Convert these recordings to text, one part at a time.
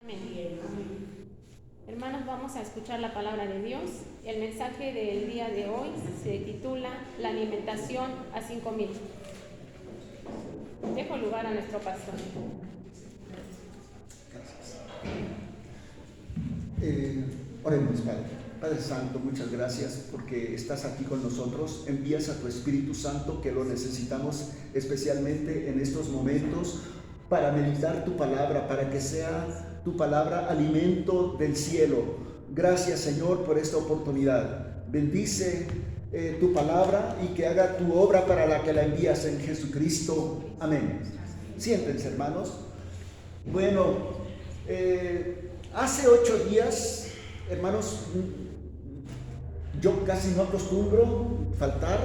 Amén. Hermanos, vamos a escuchar la palabra de Dios. El mensaje del día de hoy se titula La alimentación a 5,000. Dejo lugar a nuestro pastor. Oremos, Padre. Padre Santo, muchas gracias porque estás aquí con nosotros. Envías a tu Espíritu Santo, que lo necesitamos especialmente en estos momentos para meditar tu palabra, para que sea tu palabra alimento del cielo. Gracias, Señor, por esta oportunidad. Bendice tu palabra y que haga tu obra para la que la envías en Jesucristo. Amén. Siéntense, hermanos. Bueno, hace 8 días, hermanos, yo casi no acostumbro faltar,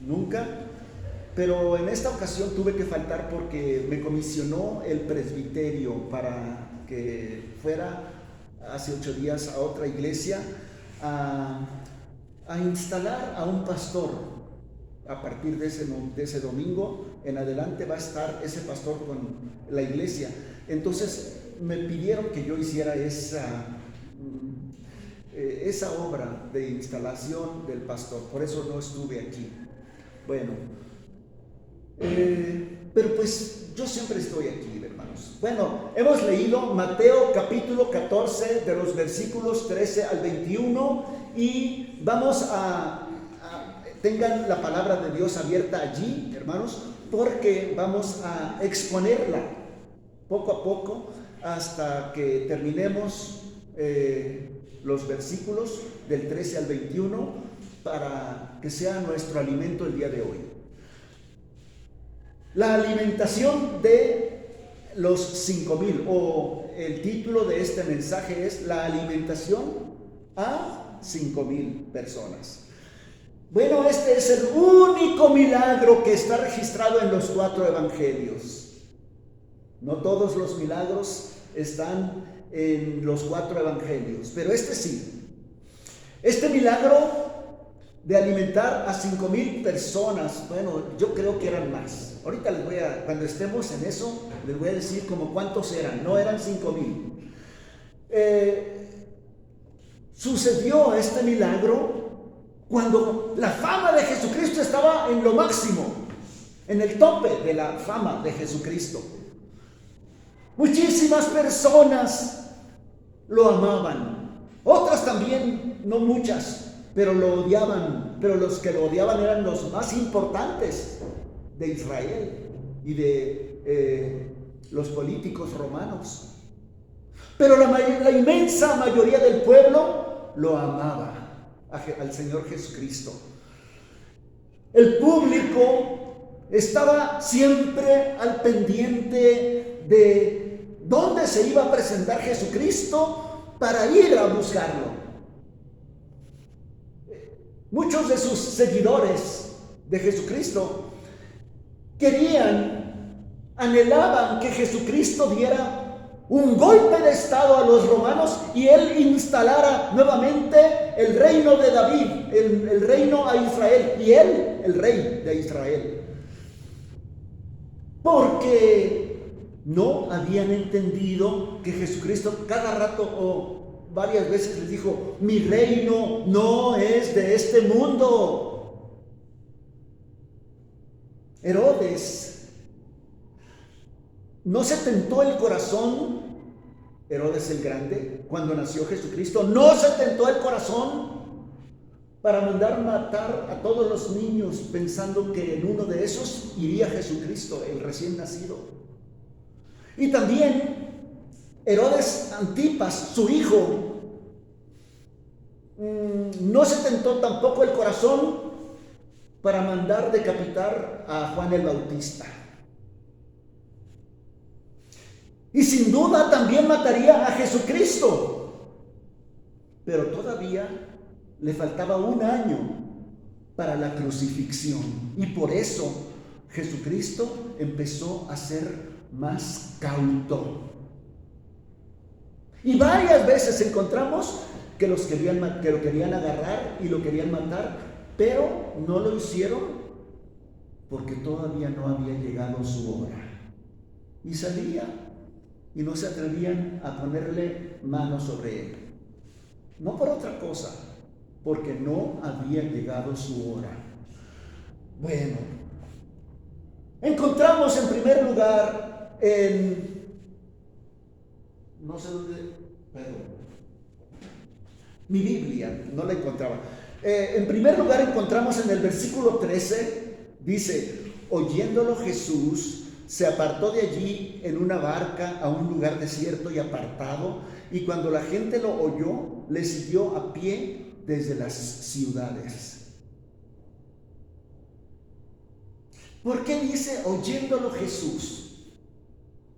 nunca, pero en esta ocasión tuve que faltar porque me comisionó el presbiterio para que fuera hace 8 días a otra iglesia a instalar a un pastor. A partir de ese domingo en adelante va a estar ese pastor con la iglesia. Entonces me pidieron que yo hiciera esa obra de instalación del pastor, por eso no estuve aquí. Bueno, pero pues yo siempre estoy aquí, hermanos. Bueno, hemos leído Mateo capítulo 14 de los versículos 13 al 21 y vamos tengan la palabra de Dios abierta allí, hermanos, porque vamos a exponerla poco a poco hasta que terminemos los versículos del 13 al 21 para que sea nuestro alimento el día de hoy. La alimentación de los 5,000, o el título de este mensaje es La alimentación a 5,000 personas. Bueno, este es el único milagro que está registrado en los 4 evangelios. No todos los milagros están en los 4 evangelios, pero este sí. Este milagro de alimentar a 5,000 personas, bueno, yo creo que eran más. Ahorita cuando estemos en eso, les voy a decir como cuántos eran. No eran 5,000. Sucedió este milagro cuando la fama de Jesucristo estaba en lo máximo, en el tope de la fama de Jesucristo. Muchísimas personas lo amaban, otras también, no muchas, pero lo odiaban, pero los que lo odiaban eran los más importantes de Israel y de los políticos romanos. Pero la inmensa mayoría del pueblo lo amaba al Señor Jesucristo. El público estaba siempre al pendiente de dónde se iba a presentar Jesucristo para ir a buscarlo. Muchos de sus seguidores de Jesucristo anhelaban que Jesucristo diera un golpe de estado a los romanos y él instalara nuevamente el reino de David, el reino a Israel, y él el rey de Israel. Porque no habían entendido que Jesucristo cada rato o varias veces les dijo: mi reino no es de este mundo. Herodes no se tentó el corazón, Herodes el Grande, cuando nació Jesucristo, no se tentó el corazón para mandar matar a todos los niños pensando que en uno de esos iría Jesucristo, el recién nacido. Y también Herodes Antipas, su hijo, no se tentó tampoco el corazón para mandar decapitar a Juan el Bautista. Y sin duda también mataría a Jesucristo. Pero todavía le faltaba 1 año para la crucifixión. Y por eso Jesucristo empezó a ser más cauto. Y varias veces encontramos que lo querían agarrar y lo querían matar, pero no lo hicieron porque todavía no había llegado su hora. Y salía y no se atrevían a ponerle mano sobre él. No por otra cosa, porque no había llegado su hora. Bueno, encontramos en primer lugar no sé dónde, perdón, mi Biblia, no la encontraba. En primer lugar encontramos en el versículo 13, dice, oyéndolo Jesús, se apartó de allí en una barca a un lugar desierto y apartado, y cuando la gente lo oyó, le siguió a pie desde las ciudades. ¿Por qué dice oyéndolo Jesús?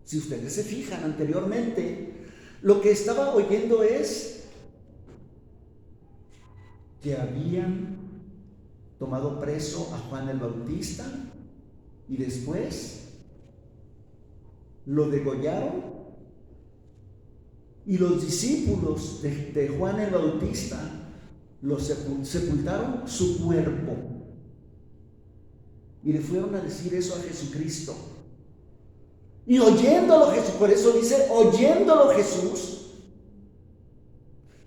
Si ustedes se fijan anteriormente, lo que estaba oyendo es que habían tomado preso a Juan el Bautista y después lo degollaron, y los discípulos de Juan el Bautista sepultaron su cuerpo y le fueron a decir eso a Jesucristo. Y oyéndolo Jesús, por eso dice oyéndolo Jesús,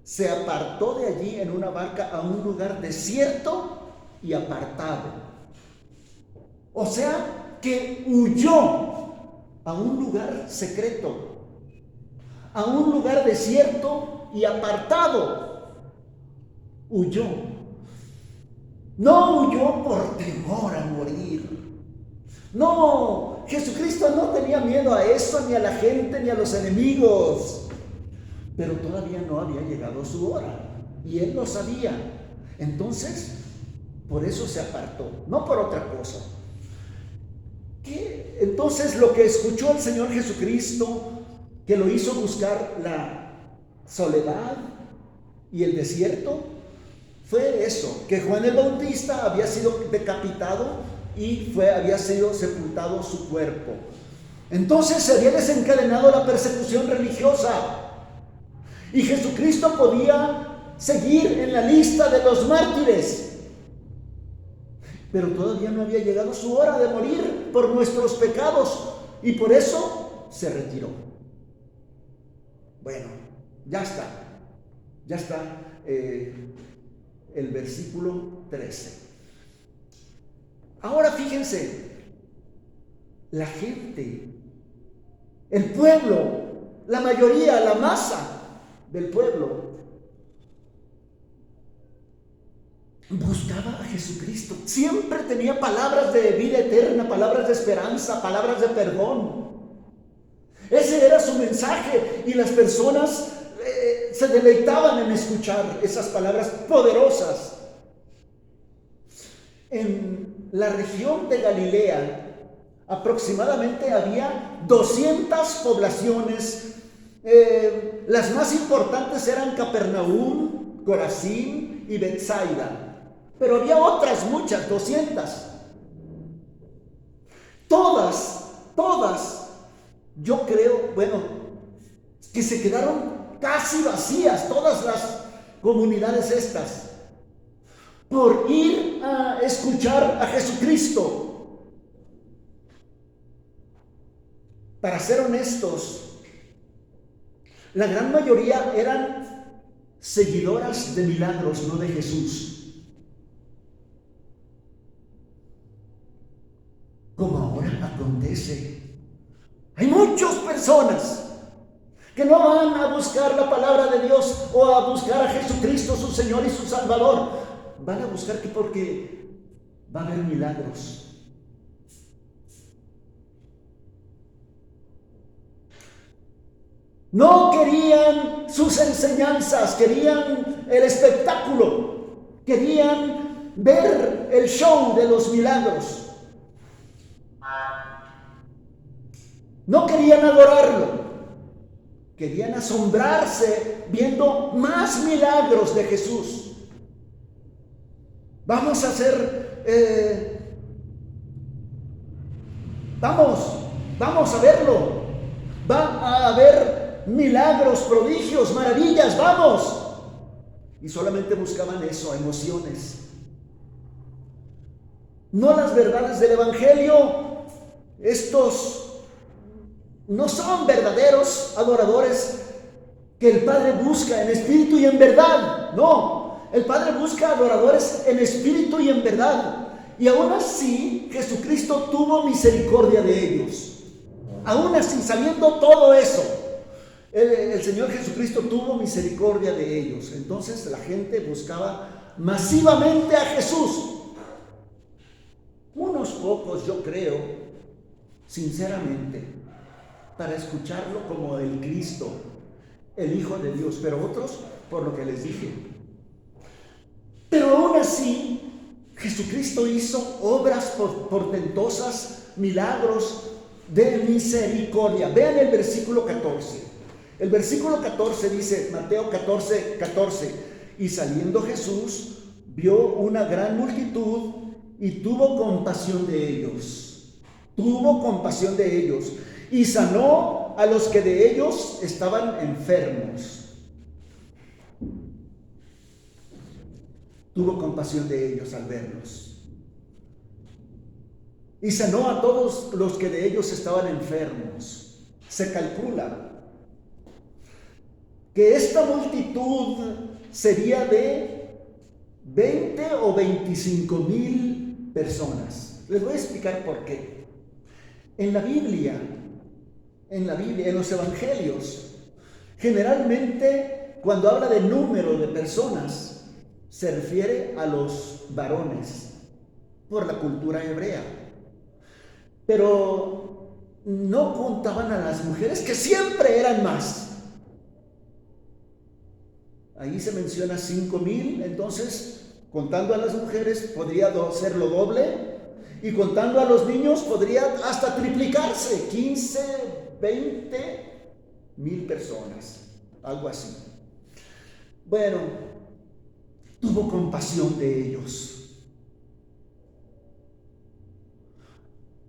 se apartó de allí en una barca a un lugar desierto y apartado. O sea, que huyó a un lugar secreto, a un lugar desierto y apartado. Huyó. No huyó por temor a morir. No, Jesucristo no tenía miedo a eso, ni a la gente, ni a los enemigos. Pero todavía no había llegado su hora, y él lo sabía. Entonces, por eso se apartó, no por otra cosa. ¿Qué? Entonces, lo que escuchó el Señor Jesucristo, que lo hizo buscar la soledad y el desierto, fue eso, que Juan el Bautista había sido decapitado y había sido sepultado su cuerpo. Entonces se había desencadenado la persecución religiosa. Y Jesucristo podía seguir en la lista de los mártires, pero todavía no había llegado su hora de morir por nuestros pecados, y por eso se retiró. Bueno, ya está el versículo 13. Ahora fíjense, la gente, el pueblo, la mayoría, la masa del pueblo buscaba a Jesucristo. Siempre tenía palabras de vida eterna, palabras de esperanza, palabras de perdón. Ese era su mensaje, y las personas se deleitaban en escuchar esas palabras poderosas. En la región de Galilea aproximadamente había 200 poblaciones. Las más importantes eran Capernaum, Corazín y Betsaida, pero había otras muchas, 200. Todas, yo creo, que se quedaron casi vacías, todas las comunidades estas, por ir a escuchar a Jesucristo. Para ser honestos, la gran mayoría eran seguidoras de milagros, no de Jesús. Como ahora acontece. Hay muchas personas que no van a buscar la palabra de Dios o a buscar a Jesucristo, su Señor y su Salvador. Van a buscar porque va a haber milagros. No querían sus enseñanzas, querían el espectáculo, querían ver el show de los milagros. No querían adorarlo, querían asombrarse viendo más milagros de Jesús. Vamos a hacer, vamos a verlo. Va a haber milagros, prodigios, maravillas, vamos. Y solamente buscaban eso, emociones. No las verdades del Evangelio. Estos no son verdaderos adoradores que el Padre busca en espíritu y en verdad. No, el Padre busca adoradores en espíritu y en verdad. Y aún así, Jesucristo tuvo misericordia de ellos. Aún así, sabiendo todo eso, el Señor Jesucristo tuvo misericordia de ellos. Entonces la gente buscaba masivamente a Jesús. Unos pocos, yo creo, sinceramente, para escucharlo como el Cristo, el Hijo de Dios, pero otros por lo que les dije. Pero aún así, Jesucristo hizo obras portentosas, milagros de misericordia. Vean el versículo 14. El versículo 14 dice, Mateo 14, 14, y saliendo Jesús, vio una gran multitud y tuvo compasión de ellos. Tuvo compasión de ellos y sanó a los que de ellos estaban enfermos. Tuvo compasión de ellos al verlos. Y sanó a todos los que de ellos estaban enfermos. Se calcula que esta multitud sería de 20 o 25,000 personas. Les voy a explicar por qué. En la Biblia, en los evangelios, generalmente cuando habla de número de personas, se refiere a los varones, por la cultura hebrea. Pero no contaban a las mujeres, que siempre eran más. Ahí se menciona 5,000, entonces contando a las mujeres podría ser lo doble, y contando a los niños podría hasta triplicarse, 15, 20,000 personas, algo así. Bueno, tuvo compasión de ellos.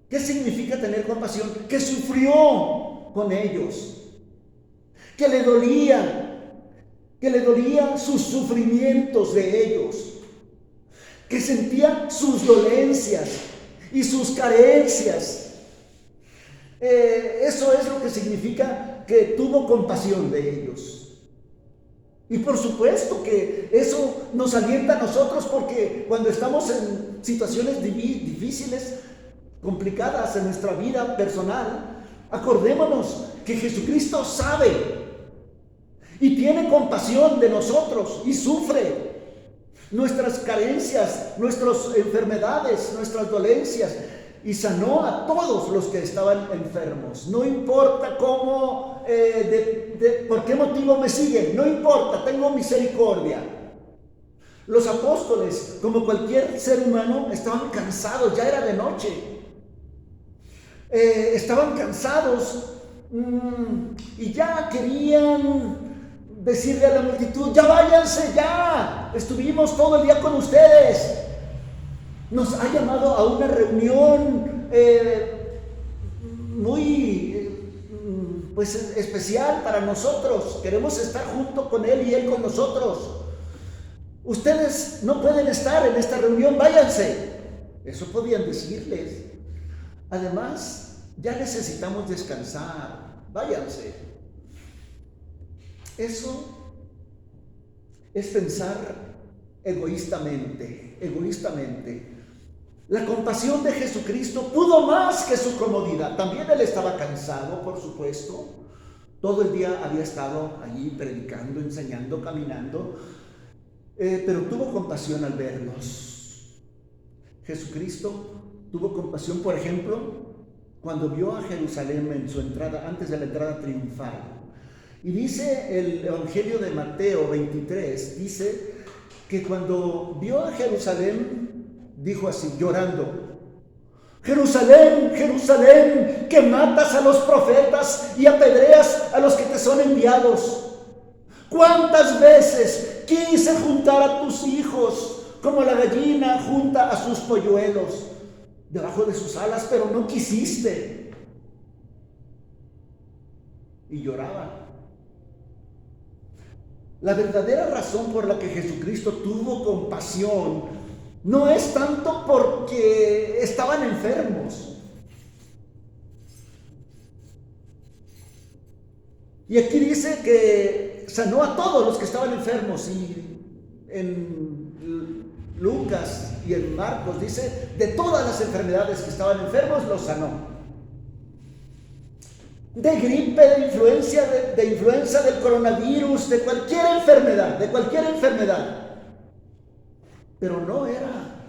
¿Qué significa tener compasión? Que sufrió con ellos, que le dolía sus sufrimientos de ellos, que sentía sus dolencias y sus carencias. Eso es lo que significa que tuvo compasión de ellos. Y por supuesto que eso nos alienta a nosotros, porque cuando estamos en situaciones difíciles, complicadas en nuestra vida personal, acordémonos que Jesucristo sabe y tiene compasión de nosotros y sufre nuestras carencias, nuestras enfermedades, nuestras dolencias, y sanó a todos los que estaban enfermos. No importa cómo, por qué motivo me siguen, no importa, tengo misericordia. Los apóstoles, como cualquier ser humano, estaban cansados, ya era de noche. Estaban cansados y ya querían decirle a la multitud: ya váyanse, ya estuvimos todo el día con ustedes. Nos ha llamado a una reunión muy especial para nosotros. Queremos estar junto con Él y Él con nosotros. Ustedes no pueden estar en esta reunión, váyanse. Eso podían decirles. Además, ya necesitamos descansar, váyanse. Eso es pensar egoístamente. La compasión de Jesucristo pudo más que su comodidad. También Él estaba cansado, por supuesto. Todo el día había estado allí predicando, enseñando, caminando, pero tuvo compasión al verlos. Jesucristo tuvo compasión, por ejemplo, cuando vio a Jerusalén en su entrada, antes de la entrada triunfal. Y dice el Evangelio de Mateo 23, dice que cuando vio a Jerusalén, dijo así, llorando: Jerusalén, Jerusalén, que matas a los profetas y apedreas a los que te son enviados. ¿Cuántas veces quise juntar a tus hijos como la gallina junta a sus polluelos debajo de sus alas, pero no quisiste? Y lloraba. La verdadera razón por la que Jesucristo tuvo compasión no es tanto porque estaban enfermos. Y aquí dice que sanó a todos los que estaban enfermos, y en Lucas y en Marcos dice de todas las enfermedades que estaban enfermos los sanó. De gripe, de influenza, del coronavirus, de cualquier enfermedad. Pero no era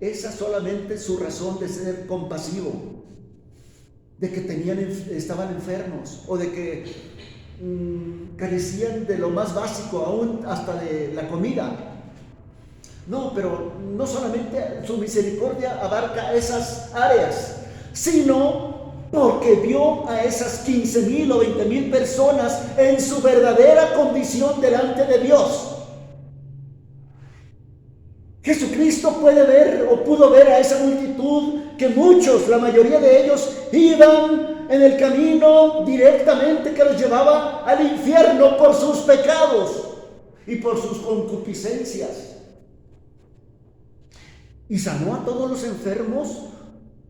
esa solamente su razón de ser compasivo, de que estaban enfermos, o de que carecían de lo más básico, aún hasta de la comida. No, pero no solamente su misericordia abarca esas áreas, sino porque vio a esas 15,000 o 20,000 personas en su verdadera condición delante de Dios. Jesucristo pudo ver a esa multitud, que muchos, la mayoría de ellos, iban en el camino directamente que los llevaba al infierno por sus pecados y por sus concupiscencias. Y sanó a todos los enfermos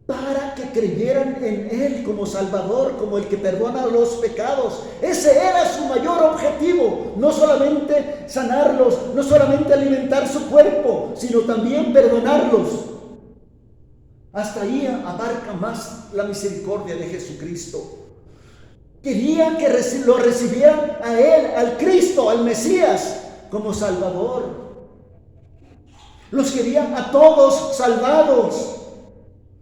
para que creyeran en Él como Salvador, como el que perdona los pecados. Ese era su mayor objetivo, no solamente sanarlos, no solamente alimentar su cuerpo, sino también perdonarlos. Hasta ahí abarca más la misericordia de Jesucristo. Quería que lo recibieran a Él, al Cristo, al Mesías, como Salvador. Los quería a todos salvados.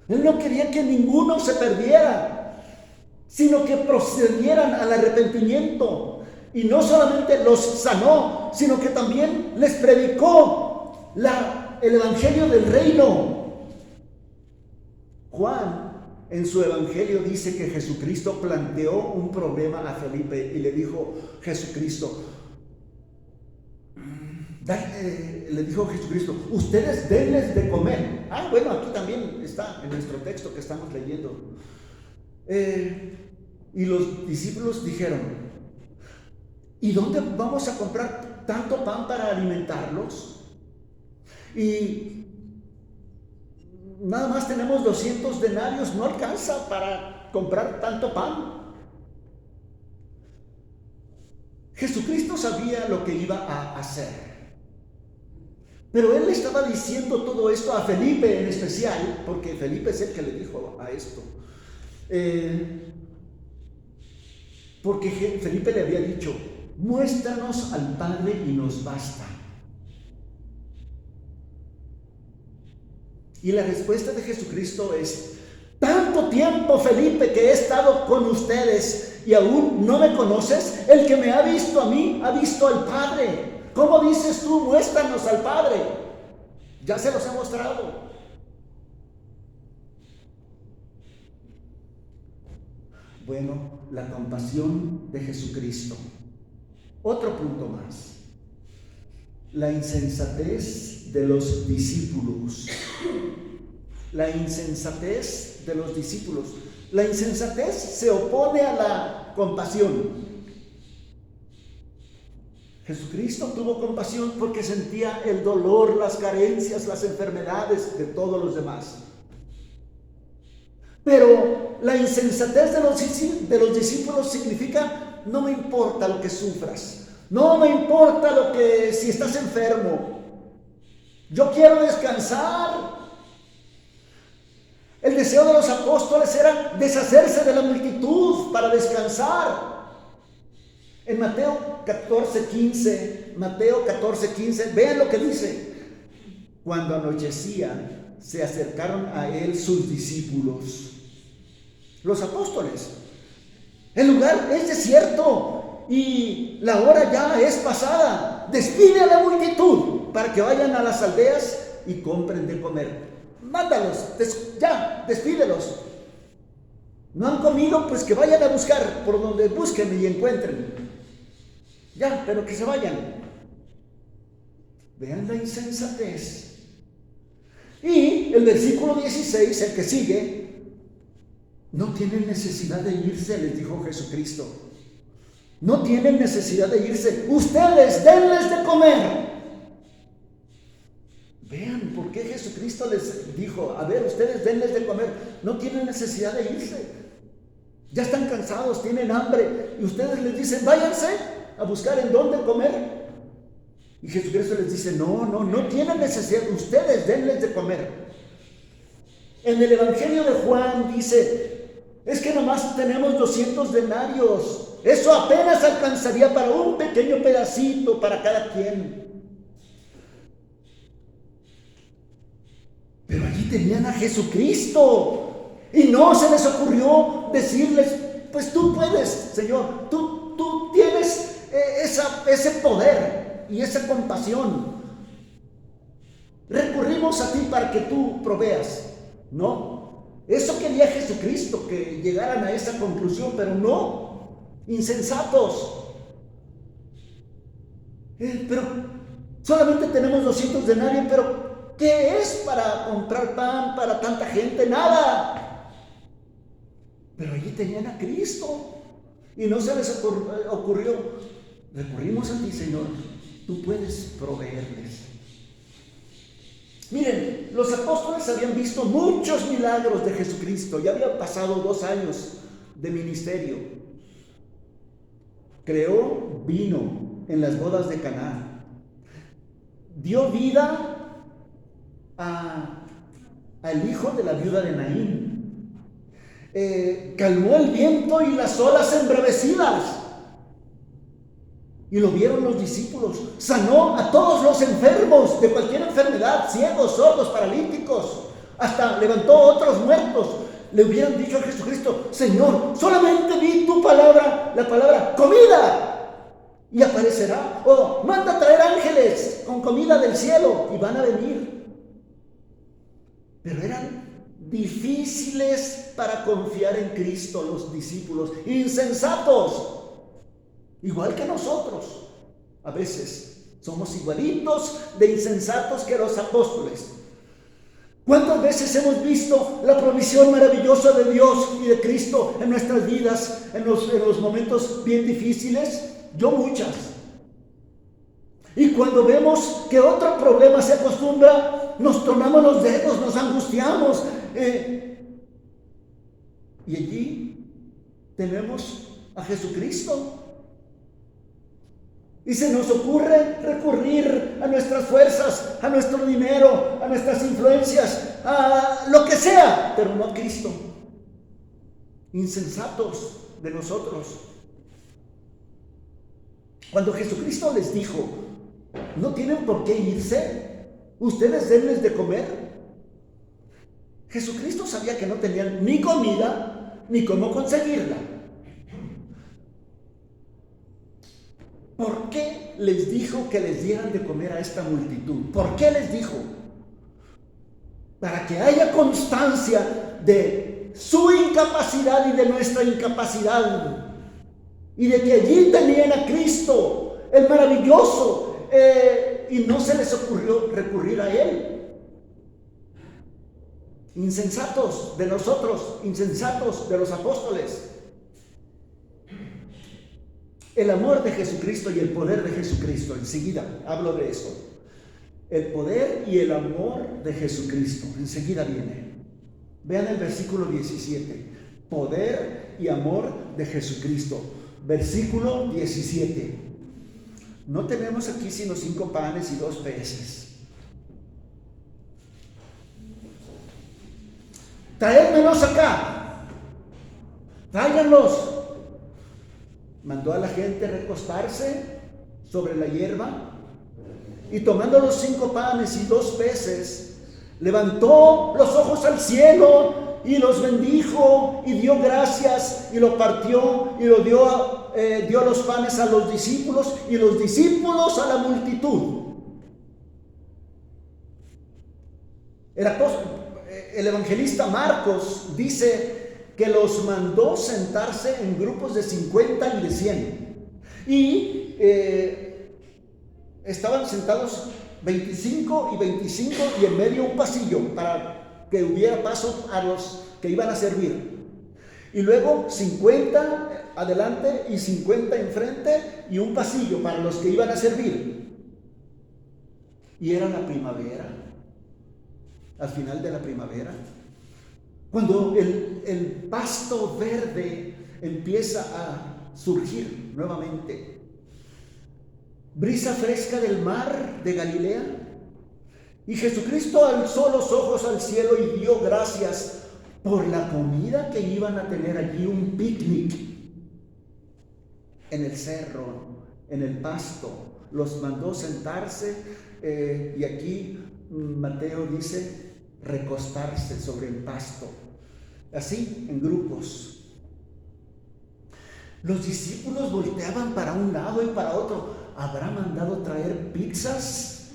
Él no quería que ninguno se perdiera, sino que procedieran al arrepentimiento. Y no solamente los sanó, sino que también les predicó el evangelio del reino. Juan, en su evangelio, dice que Jesucristo planteó un problema a Felipe y le dijo Jesucristo, ustedes denles de comer. Bueno, aquí también está en nuestro texto que estamos leyendo. Y los discípulos dijeron, ¿y dónde vamos a comprar tanto pan para alimentarlos? Y nada más tenemos 200 denarios, no alcanza para comprar tanto pan. Jesucristo sabía lo que iba a hacer. Pero él le estaba diciendo todo esto a Felipe en especial, porque Felipe es el que le dijo a esto. Porque Felipe le había dicho, muéstranos al Padre y nos basta. Y la respuesta de Jesucristo es, tanto tiempo, Felipe, que he estado con ustedes y aún no me conoces. El que me ha visto a mí, ha visto al Padre. ¿Cómo dices tú, muéstranos al Padre? Ya se los he mostrado. Bueno, la compasión de Jesucristo. Otro punto más. La insensatez de los discípulos. La insensatez de los discípulos. La insensatez se opone a la compasión. Jesucristo tuvo compasión porque sentía el dolor, las carencias, las enfermedades de todos los demás. Pero la insensatez de los discípulos significa, no me importa lo que sufras, no me importa si estás enfermo, yo quiero descansar. El deseo de los apóstoles era deshacerse de la multitud para descansar. En Mateo 14:15, vean lo que dice. Cuando anochecía, se acercaron a él sus discípulos, los apóstoles. El lugar es desierto y la hora ya es pasada. Despide a la multitud para que vayan a las aldeas y compren de comer. Mándalos, despídelos. No han comido, pues que vayan a buscar por donde busquen y encuentren. Pero que se vayan. Vean la insensatez. Y el versículo 16, el que sigue, no tienen necesidad de irse, les dijo Jesucristo. No tienen necesidad de irse. Ustedes denles de comer. Vean por qué Jesucristo les dijo, ustedes denles de comer. No tienen necesidad de irse. Ya están cansados, tienen hambre, y ustedes les dicen, váyanse a buscar en dónde comer. Y Jesucristo les dice, no tienen necesidad, ustedes denles de comer. En el Evangelio de Juan dice, es que nomás tenemos 200 denarios, eso apenas alcanzaría para un pequeño pedacito para cada quien. Pero allí tenían a Jesucristo. Y no se les ocurrió decirles, pues tú puedes, Señor, tú tienes ese poder y esa compasión. Recurrimos a ti para que tú proveas. No, eso quería Jesucristo, que llegaran a esa conclusión, pero no, insensatos. Pero solamente tenemos 200 denarios, pero ¿qué es para comprar pan para tanta gente? Nada. Pero allí tenían a Cristo y no se les ocurrió, recurrimos a ti, Señor, tú puedes proveerles. Miren, los apóstoles habían visto muchos milagros de Jesucristo, ya habían pasado 2 años de ministerio. Creó vino en las bodas de Caná, dio vida al hijo de la viuda de Naín. Calmó el viento y las olas embravecidas, y lo vieron los discípulos. Sanó a todos los enfermos de cualquier enfermedad, ciegos, sordos, paralíticos, hasta levantó otros muertos. Le hubieran dicho a Jesucristo, Señor, solamente di tu palabra, la palabra comida, y aparecerá. O manda a traer ángeles con comida del cielo y van a venir. Pero eran difíciles para confiar en Cristo los discípulos, insensatos, igual que nosotros. A veces somos igualitos de insensatos que los apóstoles. ¿Cuántas veces hemos visto la provisión maravillosa de Dios y de Cristo en nuestras vidas, en los momentos bien difíciles? Yo muchas. Y cuando vemos que otro problema se acostumbra, nos tronamos los dedos, nos angustiamos. Y allí tenemos a Jesucristo. Y se nos ocurre recurrir a nuestras fuerzas, a nuestro dinero, a nuestras influencias, a lo que sea, pero no a Cristo. Insensatos de nosotros. Cuando Jesucristo les dijo, no tienen por qué irse, ustedes denles de comer. Jesucristo sabía que no tenían ni comida ni cómo conseguirla. ¿Por qué les dijo que les dieran de comer a esta multitud? ¿Por qué les dijo? Para que haya constancia de su incapacidad y de nuestra incapacidad, y de que allí tenían a Cristo, el maravilloso, y no se les ocurrió recurrir a Él. Insensatos de nosotros, insensatos de los apóstoles. El amor de Jesucristo y el poder de Jesucristo, enseguida hablo de eso. El poder y el amor de Jesucristo, enseguida viene. Vean el versículo 17. Poder y amor de Jesucristo. Versículo 17. No tenemos aquí sino 5 panes y 2 peces. Traédmelos acá. Tráiganlos. Mandó a la gente recostarse sobre la hierba, y tomando los 5 panes y 2 peces, levantó los ojos al cielo y los bendijo y dio gracias y lo partió y lo dio los panes a los discípulos y los discípulos a la multitud. El evangelista Marcos dice que los mandó sentarse en grupos de 50 y de 100. Y estaban sentados 25 y 25 y en medio un pasillo para que hubiera paso a los que iban a servir. Y luego 50 adelante y 50 enfrente y un pasillo para los que iban a servir. Y era la primavera. Al final de la primavera, cuando el pasto verde empieza a surgir nuevamente. Brisa fresca del mar de Galilea. Y Jesucristo alzó los ojos al cielo y dio gracias por la comida que iban a tener allí, un picnic en el cerro, en el pasto. Los mandó sentarse y aquí Mateo dice recostarse sobre el pasto, así en grupos. Los discípulos volteaban para un lado y para otro. ¿Habrá mandado traer pizzas?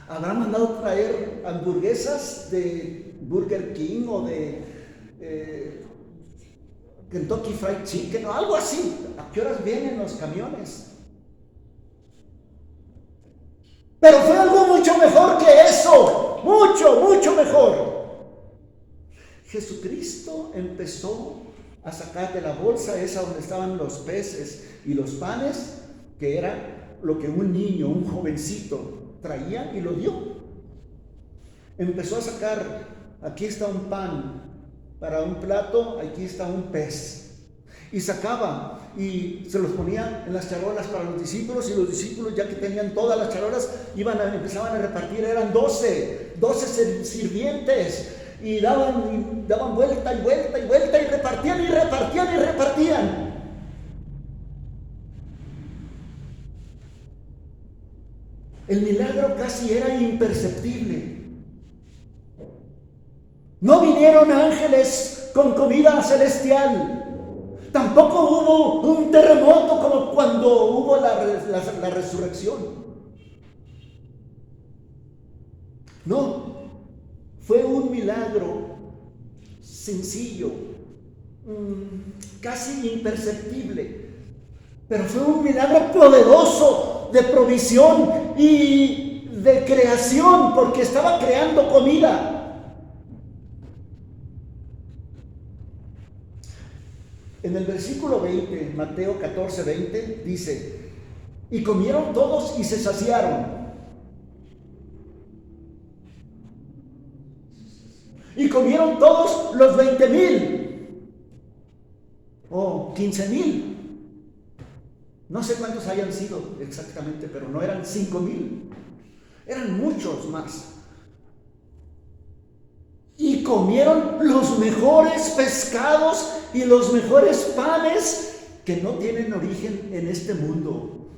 ¿Habrá mandado traer hamburguesas de Burger King o de Kentucky Fried Chicken o algo así? ¿A qué horas vienen los camiones? Pero fue algo mucho mejor que eso, mucho mejor. Jesucristo empezó a sacar de la bolsa esa donde estaban los peces y los panes, que era lo que un niño, un jovencito traía, y lo dio. Empezó a sacar, aquí está un pan para un plato, aquí está un pez. Y sacaba y se los ponía en las charolas para los discípulos, y los discípulos, ya que tenían todas las charolas, empezaban a repartir. Eran 12 sirvientes, y daban vuelta y vuelta y vuelta, y repartían y repartían y repartían. El milagro casi era imperceptible. No vinieron ángeles con comida celestial. Tampoco hubo un terremoto como cuando hubo la resurrección. No, fue un milagro sencillo, casi imperceptible, pero fue un milagro poderoso de provisión y de creación, porque estaba creando comida. En el versículo 20, Mateo 14, 20, dice: y comieron todos y se saciaron. Y comieron todos los 20,000 o 15,000. No sé cuántos hayan sido exactamente, pero no eran 5,000. Eran muchos más. Y comieron los mejores pescados y los mejores panes que no tienen origen en este mundo.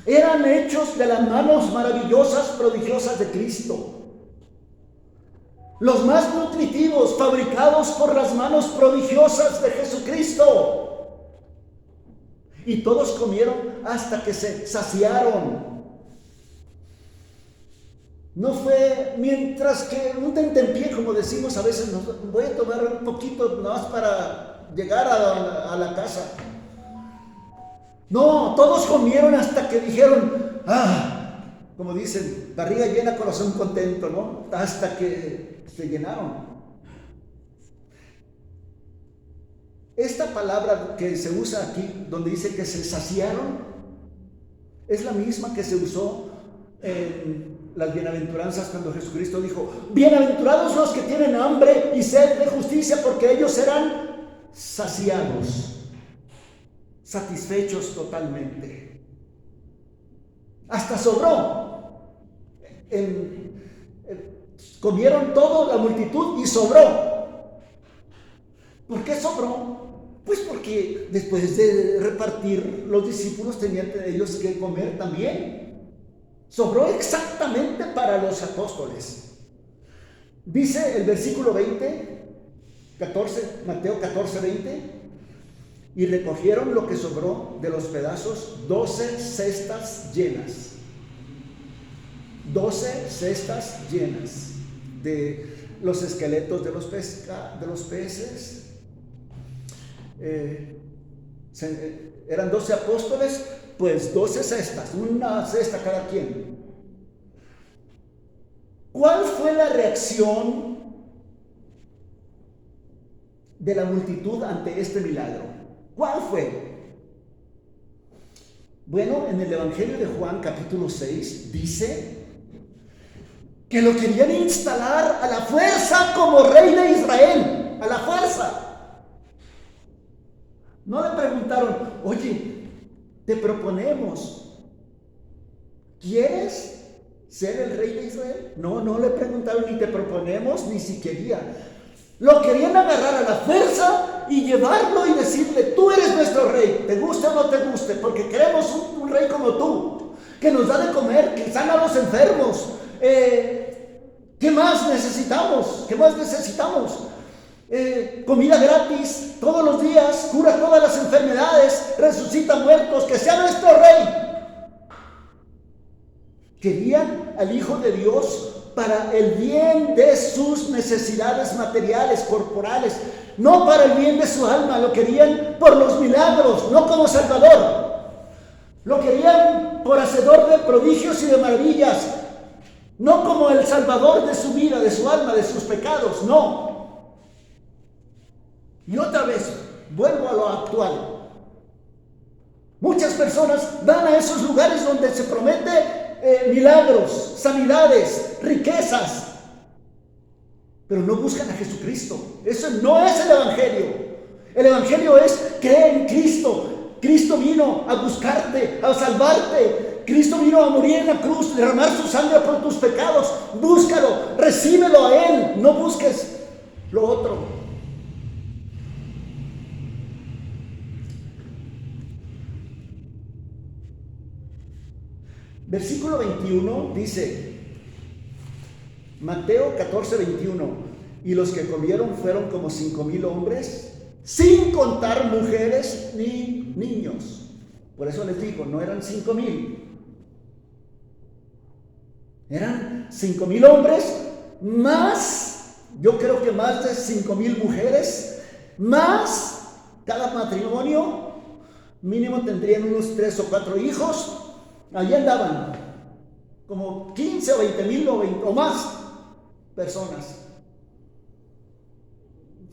Eran hechos de las manos maravillosas, prodigiosas de Cristo. Los más nutritivos, fabricados por las manos prodigiosas de Jesucristo. Y todos comieron hasta que se saciaron. No fue mientras que un tentempié, como decimos a veces, voy a tomar un poquito más para llegar a la casa. No, todos comieron hasta que dijeron, como dicen, barriga llena, corazón contento, ¿no? Hasta que se llenaron. Esta palabra que se usa aquí, donde dice que se saciaron, es la misma que se usó en las bienaventuranzas cuando Jesucristo dijo: bienaventurados los que tienen hambre y sed de justicia, porque ellos serán saciados, satisfechos totalmente. Hasta sobró. Comieron todo la multitud y sobró. ¿Por qué sobró? Pues porque después de repartir, los discípulos tenían ellos que comer también. Sobró exactamente para los apóstoles. Dice el versículo 14, Mateo 14, 20: y recogieron lo que sobró de los pedazos, 12 cestas llenas. 12 cestas llenas de los esqueletos de los peces. Eran 12 apóstoles, pues 12 cestas, una cesta cada quien. ¿Cuál fue la reacción de la multitud ante este milagro? ¿Cuál fue? Bueno, en el Evangelio de Juan capítulo 6 dice que lo querían instalar a la fuerza como rey de Israel, a la fuerza. No le preguntaron, oye, te proponemos, ¿quieres ser el rey de Israel? No, no le preguntaron ni te proponemos, ni si quería. Lo querían agarrar a la fuerza y llevarlo y decirle, tú eres nuestro rey, te guste o no te guste, porque queremos un rey como tú, que nos da de comer, que sana a los enfermos. ¿Qué más necesitamos? ¿Qué más necesitamos? Comida gratis todos los días, cura todas las enfermedades, resucita muertos, que sea nuestro rey. Querían al Hijo de Dios para el bien de sus necesidades materiales, corporales, no para el bien de su alma. Lo querían por los milagros, no como Salvador. Lo querían por hacedor de prodigios y de maravillas, no como el Salvador de su vida, de su alma, de sus pecados, no. Y otra vez, vuelvo a lo actual. Muchas personas van a esos lugares donde se promete milagros, sanidades, riquezas, pero no buscan a Jesucristo. Eso no es el Evangelio. El Evangelio es cree en Cristo. Cristo vino a buscarte, a salvarte. Cristo vino a morir en la cruz, derramar su sangre por tus pecados. Búscalo, recíbelo a Él, no busques lo otro. Versículo 21 dice, Mateo 14:21, y los que comieron fueron como 5,000 hombres, sin contar mujeres ni niños. Por eso les digo, no eran 5,000, eran 5,000 hombres, más, yo creo que más de 5,000 mujeres, más cada matrimonio, mínimo tendrían unos 3 o 4 hijos. Allí andaban como 15 o 20,000 o más personas.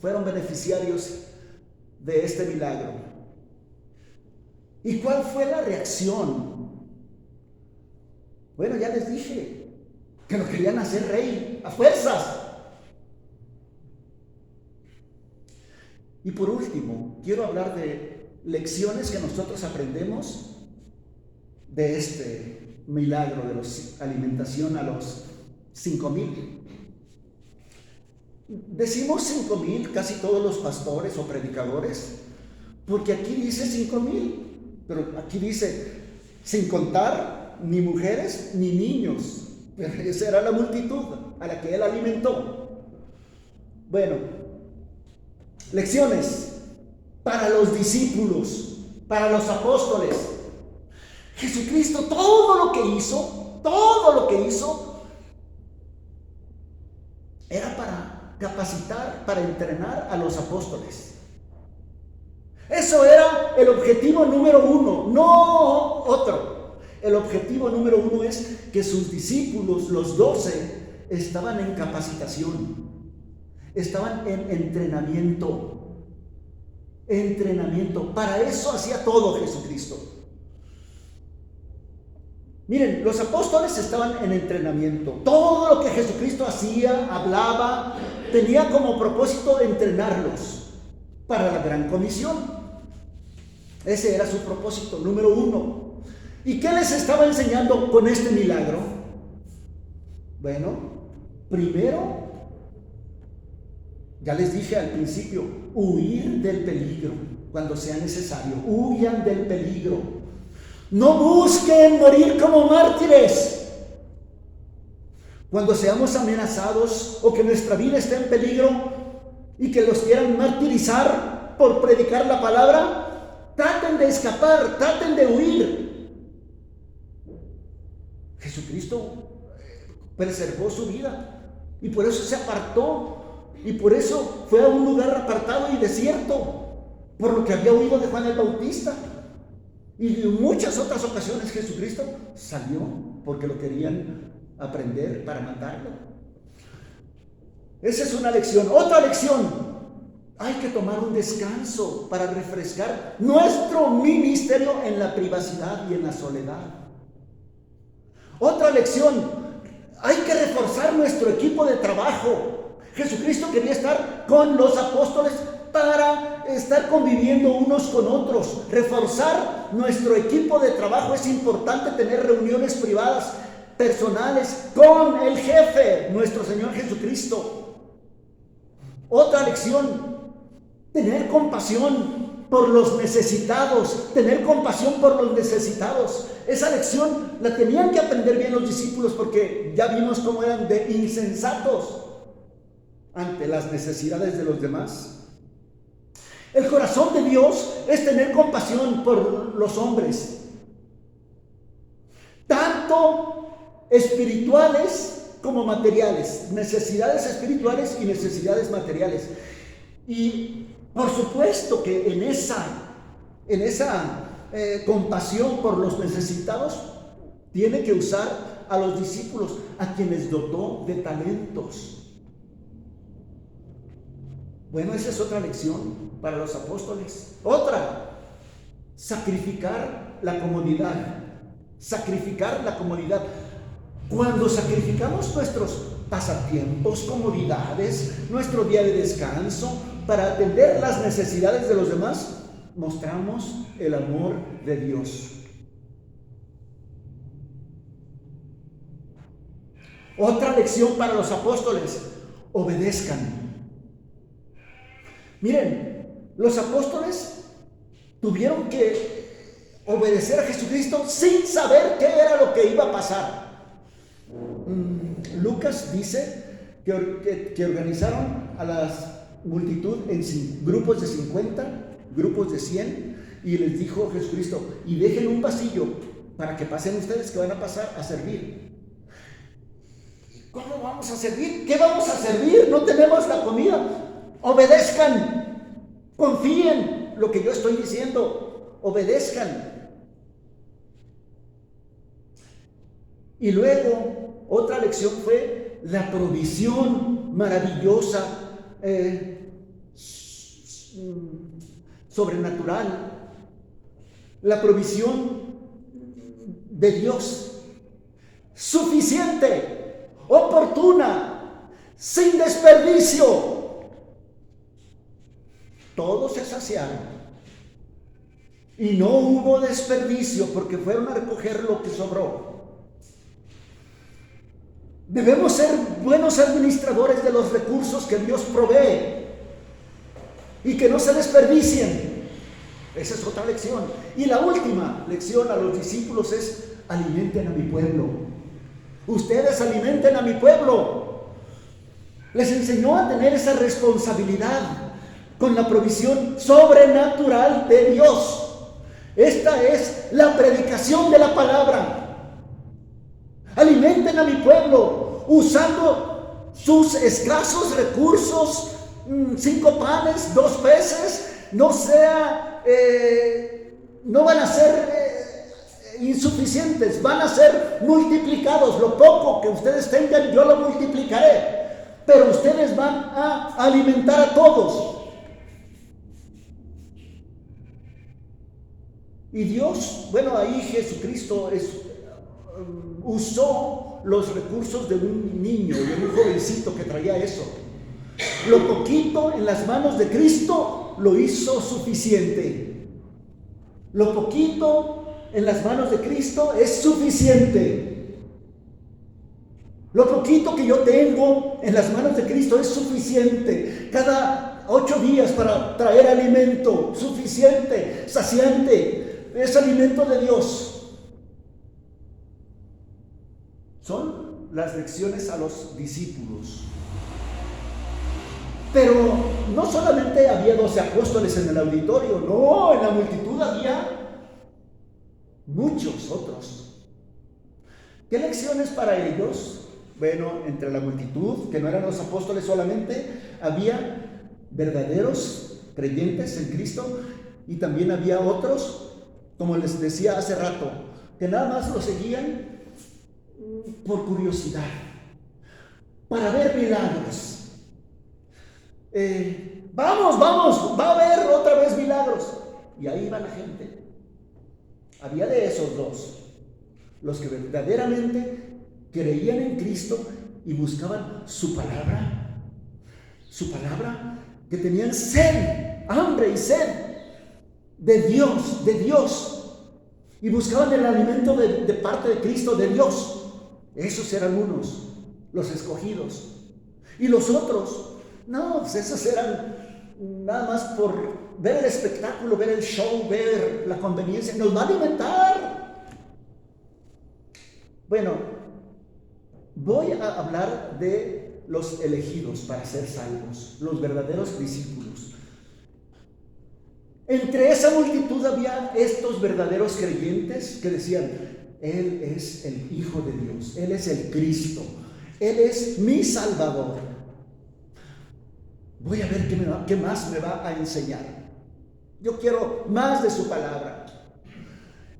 Fueron beneficiarios de este milagro. ¿Y cuál fue la reacción? Bueno, ya les dije que lo querían hacer rey a fuerzas. Y por último, quiero hablar de lecciones que nosotros aprendemos de este milagro de la alimentación a los 5,000. Decimos 5,000 casi todos los pastores o predicadores, porque aquí dice 5,000, pero aquí dice sin contar ni mujeres ni niños. Pero esa era la multitud a la que él alimentó. Bueno, lecciones para los discípulos, para los apóstoles. Jesucristo, todo lo que hizo, era para capacitar, para entrenar a los apóstoles. Eso era el objetivo número 1, no otro. El objetivo número 1 es que sus discípulos, los 12, estaban en capacitación, estaban en entrenamiento. Para eso hacía todo Jesucristo. Miren, los apóstoles estaban en entrenamiento. Todo lo que Jesucristo hacía, hablaba, tenía como propósito entrenarlos para la gran comisión. Ese era su propósito número 1. ¿Y qué les estaba enseñando con este milagro? Bueno, primero, ya les dije al principio, huir del peligro cuando sea necesario. Huyan del peligro. No busquen morir como mártires. Cuando seamos amenazados o que nuestra vida esté en peligro y que los quieran martirizar por predicar la palabra, traten de escapar, traten de huir. Jesucristo preservó su vida y por eso se apartó y por eso fue a un lugar apartado y desierto, por lo que había oído de Juan el Bautista. Y en muchas otras ocasiones Jesucristo salió porque lo querían aprender para matarlo. Esa es una lección. Otra lección: hay que tomar un descanso para refrescar nuestro ministerio en la privacidad y en la soledad. Otra lección: hay que reforzar nuestro equipo de trabajo. Jesucristo quería estar con los apóstoles para estar conviviendo unos con otros, reforzar nuestro equipo de trabajo. Es importante tener reuniones privadas, personales, con el jefe, nuestro Señor Jesucristo. Otra lección: tener compasión por los necesitados, tener compasión por los necesitados. Esa lección la tenían que aprender bien los discípulos, porque ya vimos cómo eran de insensatos ante las necesidades de los demás. El corazón de Dios es tener compasión por los hombres, tanto espirituales como materiales, necesidades espirituales y necesidades materiales. Y por supuesto que en esa compasión por los necesitados tiene que usar a los discípulos, a quienes dotó de talentos. Bueno, esa es otra lección para los apóstoles. Otra: sacrificar la comodidad. Sacrificar la comodidad. Cuando sacrificamos nuestros pasatiempos, comodidades, nuestro día de descanso para atender las necesidades de los demás, mostramos el amor de Dios. Otra lección para los apóstoles: obedezcan. Miren, los apóstoles tuvieron que obedecer a Jesucristo sin saber qué era lo que iba a pasar. Lucas dice que organizaron a la multitud en grupos de 50, grupos de 100, y les dijo Jesucristo: y dejen un pasillo para que pasen ustedes, que van a pasar a servir. ¿Cómo vamos a servir? ¿Qué vamos a servir? No tenemos la comida. Obedezcan, confíen lo que yo estoy diciendo, obedezcan. Y luego otra lección fue la provisión maravillosa, sobrenatural, la provisión de Dios, suficiente, oportuna, sin desperdicio. Todos se saciaron y no hubo desperdicio, porque fueron a recoger lo que sobró. Debemos ser buenos administradores de los recursos que Dios provee y que no se desperdicien. Esa es otra lección. Y la última lección a los discípulos es: alimenten a mi pueblo. Ustedes alimenten a mi pueblo. Les enseñó a tener esa responsabilidad con la provisión sobrenatural de Dios. Esta es la predicación de la palabra. Alimenten a mi pueblo usando sus escasos recursos, 5 panes, 2 peces. No van a ser insuficientes, van a ser multiplicados. Lo poco que ustedes tengan, yo lo multiplicaré, pero ustedes van a alimentar a todos. Y Dios, bueno, ahí Jesucristo usó los recursos de un niño, de un jovencito que traía eso. Lo poquito en las manos de Cristo lo hizo suficiente. Lo poquito en las manos de Cristo es suficiente. Lo poquito que yo tengo en las manos de Cristo es suficiente. Cada 8 días para traer alimento, suficiente, saciante. Es alimento de Dios. Son las lecciones a los discípulos. Pero no solamente había 12 apóstoles en el auditorio, no, en la multitud había muchos otros. ¿Qué lecciones para ellos? Bueno, entre la multitud, que no eran los apóstoles solamente, había verdaderos creyentes en Cristo, y también había otros, como les decía hace rato, que nada más lo seguían por curiosidad, para ver milagros. Vamos, va a haber otra vez milagros. Y ahí va la gente. Había de esos dos: los que verdaderamente creían en Cristo y buscaban su palabra que tenían sed, hambre y sed de Dios, y buscaban el alimento de parte de Cristo, de Dios. Esos eran unos, los escogidos. Y los otros, no, pues esos eran nada más por ver el espectáculo, ver el show, ver la conveniencia. Nos va a alimentar. Bueno, voy a hablar de los elegidos para ser salvos, los verdaderos discípulos. Entre esa multitud había estos verdaderos creyentes que decían: Él es el Hijo de Dios, Él es el Cristo, Él es mi Salvador. Voy a ver qué más me va a enseñar. Yo quiero más de su palabra.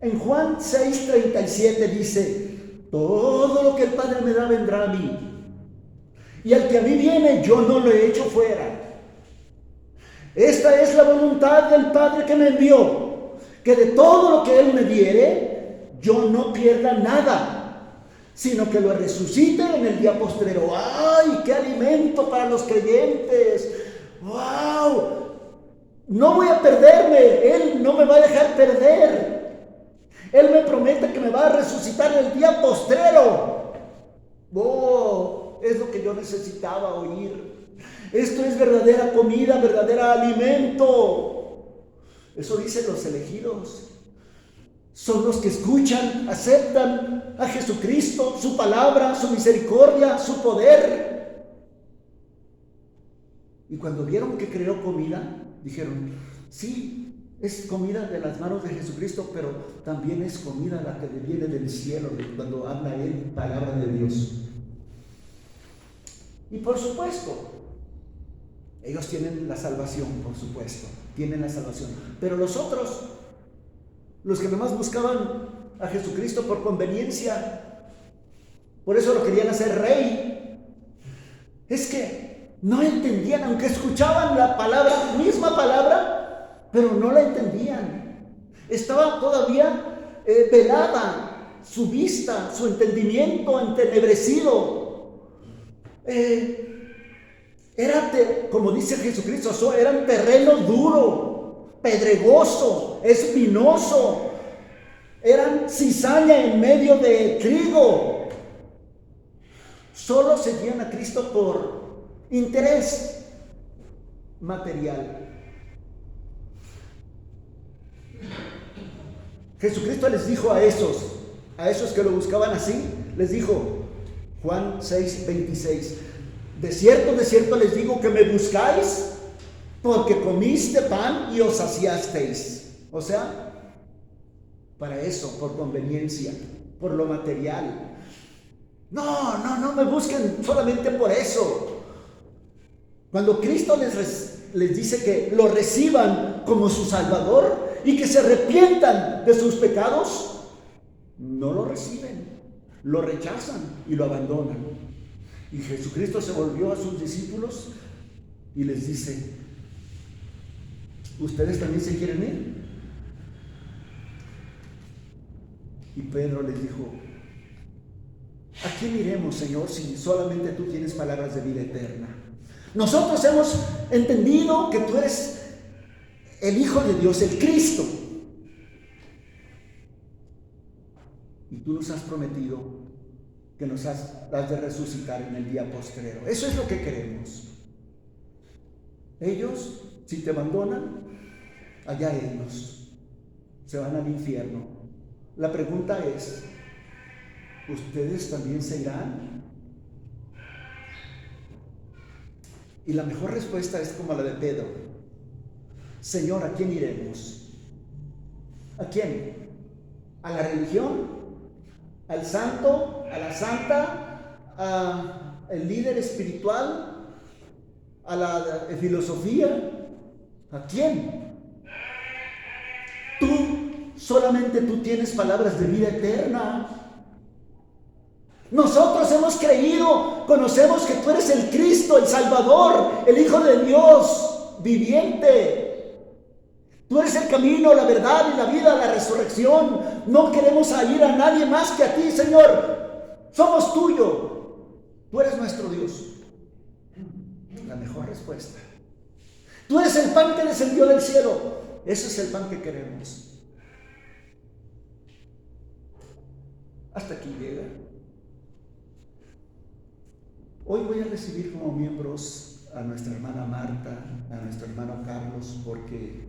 En Juan 6:37 dice: todo lo que el Padre me da vendrá a mí, y al que a mí viene yo no lo he hecho fuera. Esta es la voluntad del Padre que me envió, que de todo lo que Él me diere, yo no pierda nada, sino que lo resucite en el día postrero. ¡Ay, qué alimento para los creyentes! ¡Wow! No voy a perderme, Él no me va a dejar perder. Él me promete que me va a resucitar en el día postrero. ¡Oh! Es lo que yo necesitaba oír. Esto es verdadera comida, verdadero alimento. Eso dicen los elegidos. Son los que escuchan, aceptan a Jesucristo, su palabra, su misericordia, su poder. Y cuando vieron que creó comida, dijeron: sí, es comida de las manos de Jesucristo, pero también es comida la que viene del cielo, cuando habla Él, palabra de Dios. Y por supuesto, ellos tienen la salvación, por supuesto, tienen la salvación. Pero los otros, los que nomás buscaban a Jesucristo por conveniencia, por eso lo querían hacer rey, es que no entendían, aunque escuchaban la palabra, misma palabra, pero no la entendían. Estaba todavía velada su vista, su entendimiento entenebrecido. Como dice Jesucristo, eran terreno duro, pedregoso, espinoso. Eran cizaña en medio de trigo. Solo seguían a Cristo por interés material. Jesucristo les dijo a esos que lo buscaban así, les dijo, Juan 6:26, de cierto les digo que me buscáis porque comiste pan y os saciasteis. O sea, para eso, por conveniencia, por lo material. No me busquen solamente por eso. Cuando Cristo les dice que lo reciban como su Salvador y que se arrepientan de sus pecados, no lo reciben, lo rechazan y lo abandonan. Y Jesucristo se volvió a sus discípulos y les dice: ¿ustedes también se quieren ir? Y Pedro les dijo: ¿a quién iremos, Señor, si solamente tú tienes palabras de vida eterna? Nosotros hemos entendido que tú eres el Hijo de Dios, el Cristo. Y tú nos has prometido que nos has de resucitar en el día postrero. Eso es lo que queremos. Ellos, si te abandonan, allá ellos se van al infierno. La pregunta es: ¿ustedes también se irán? Y la mejor respuesta es como la de Pedro: Señor, ¿a quién iremos? ¿A quién? ¿A la religión? ¿Al santo? ¿A la santa? ¿al líder espiritual? ¿A la filosofía? ¿A quién? Solamente tú tienes palabras de vida eterna. Nosotros hemos creído, conocemos que tú eres el Cristo, el Salvador, el Hijo de Dios viviente. Tú eres el camino, la verdad y la vida, la resurrección. No queremos ir a nadie más que a ti, Señor. Somos tuyo. Tú eres nuestro Dios. La mejor respuesta Tú eres el pan que descendió del cielo. Ese es el pan que queremos. Hasta aquí llega. Hoy voy a recibir como miembros a nuestra hermana Marta, a nuestro hermano Carlos, porque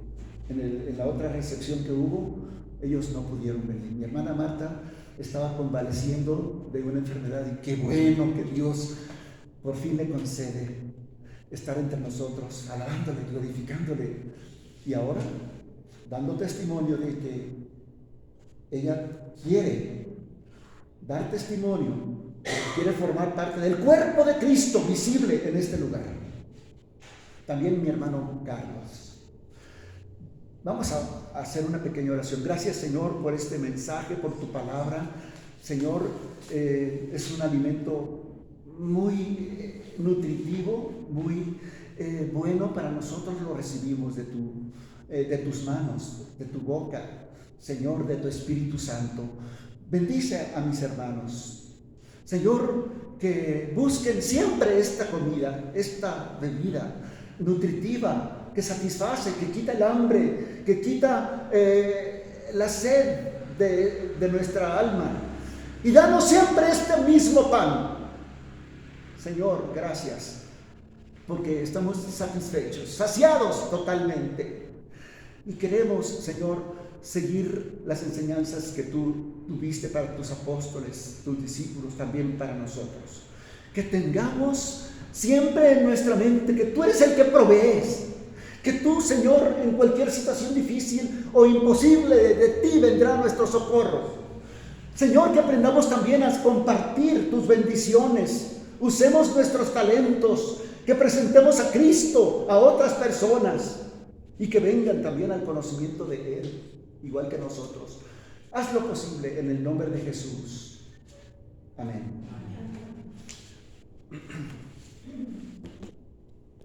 en la otra recepción que hubo, ellos no pudieron venir. Mi hermana Marta estaba convaleciendo de una enfermedad y qué bueno que Dios por fin le concede estar entre nosotros, alabándole, glorificándole, y ahora dando testimonio de que ella quiere dar testimonio, quiere formar parte del cuerpo de Cristo visible en este lugar. También mi hermano Carlos. Vamos a hacer una pequeña oración. Gracias, Señor, por este mensaje, por tu palabra. Señor, es un alimento muy nutritivo, muy bueno para nosotros. Lo recibimos de tus manos, de tu boca, Señor, de tu Espíritu Santo. Bendice a mis hermanos, Señor, que busquen siempre esta comida, esta bebida nutritiva que satisface, que quita el hambre, que quita la sed de nuestra alma, y danos siempre este mismo pan. Señor, gracias, porque estamos satisfechos, saciados totalmente, y queremos, Señor, seguir las enseñanzas que tú tuviste para tus apóstoles, tus discípulos, también para nosotros. Que tengamos siempre en nuestra mente que tú eres el que provees, que tú, Señor, en cualquier situación difícil o imposible, de ti vendrá nuestro socorro. Señor, que aprendamos también a compartir tus bendiciones, usemos nuestros talentos, que presentemos a Cristo a otras personas y que vengan también al conocimiento de Él, igual que nosotros. Haz lo posible en el nombre de Jesús. Amén.